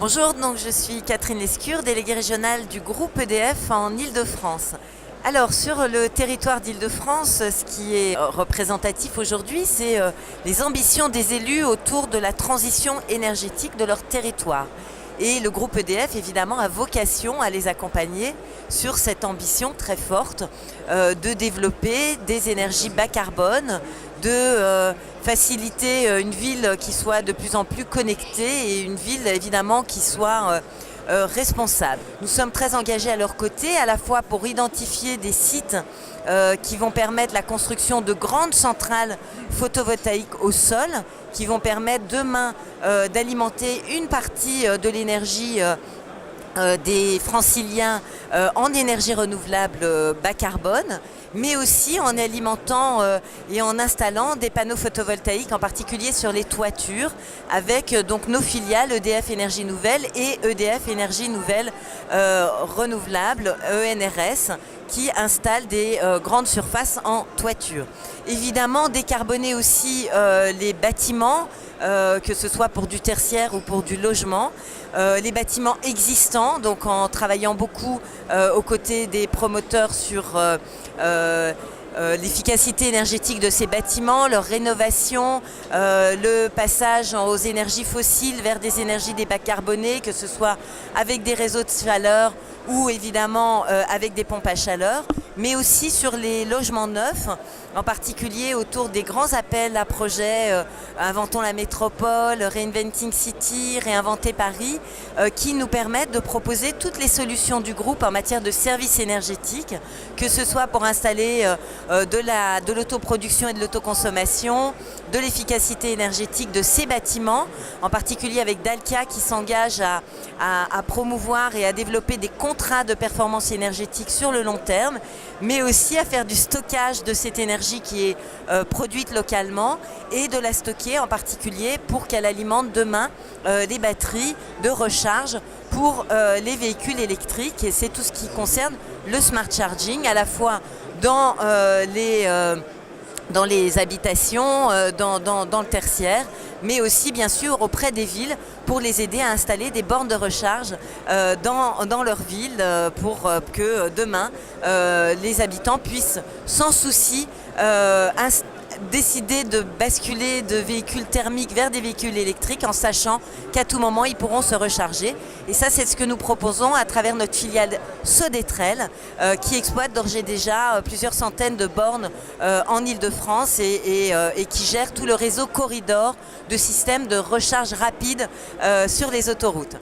Bonjour, donc je suis Catherine Lescure, déléguée régionale du groupe EDF en Île-de-France. Alors sur le territoire d'Île-de-France, ce qui est représentatif aujourd'hui, c'est les ambitions des élus autour de la transition énergétique de leur territoire. Et le groupe EDF, évidemment, a vocation à les accompagner sur cette ambition très forte de développer des énergies bas carbone, de faciliter une ville qui soit de plus en plus connectée et une ville, évidemment, qui soit responsables. Nous sommes très engagés à leur côté, à la fois pour identifier des sites qui vont permettre la construction de grandes centrales photovoltaïques au sol, qui vont permettre demain d'alimenter une partie de l'énergie des franciliens en énergie renouvelable bas carbone, mais aussi en alimentant et en installant des panneaux photovoltaïques, en particulier sur les toitures, avec donc nos filiales EDF Énergie Nouvelle et EDF Énergie Nouvelle Renouvelable, ENRS, qui installent des grandes surfaces en toiture. Évidemment, décarboner aussi les bâtiments, que ce soit pour du tertiaire ou pour du logement, les bâtiments existants, donc en travaillant beaucoup aux côtés des promoteurs sur l'efficacité énergétique de ces bâtiments, leur rénovation, le passage aux énergies fossiles vers des énergies décarbonées, que ce soit avec des réseaux de chaleur ou évidemment avec des pompes à chaleur, mais aussi sur les logements neufs, en particulier autour des grands appels à projets Inventons la métropole, Reinventing City, Réinventer Paris, qui nous permettent de proposer toutes les solutions du groupe en matière de services énergétiques, que ce soit pour installer de l'autoproduction et de l'autoconsommation, de l'efficacité énergétique de ces bâtiments, en particulier avec Dalkia qui s'engage à promouvoir et à développer des contrats de performance énergétique sur le long terme, mais aussi à faire du stockage de cette énergie qui est produite localement et de la stocker en particulier pour qu'elle alimente demain des batteries de recharge pour les véhicules électriques. Et c'est tout ce qui concerne le smart charging, à la fois dans les habitations, dans le tertiaire, mais aussi bien sûr auprès des villes pour les aider à installer des bornes de recharge dans leur ville pour que demain les habitants puissent sans souci décider de basculer de véhicules thermiques vers des véhicules électriques en sachant qu'à tout moment ils pourront se recharger. Et ça, c'est ce que nous proposons à travers notre filiale Sodetrel qui exploite d'ores et déjà plusieurs centaines de bornes en Île-de-France et qui gère tout le réseau corridor de systèmes de recharge rapide sur les autoroutes.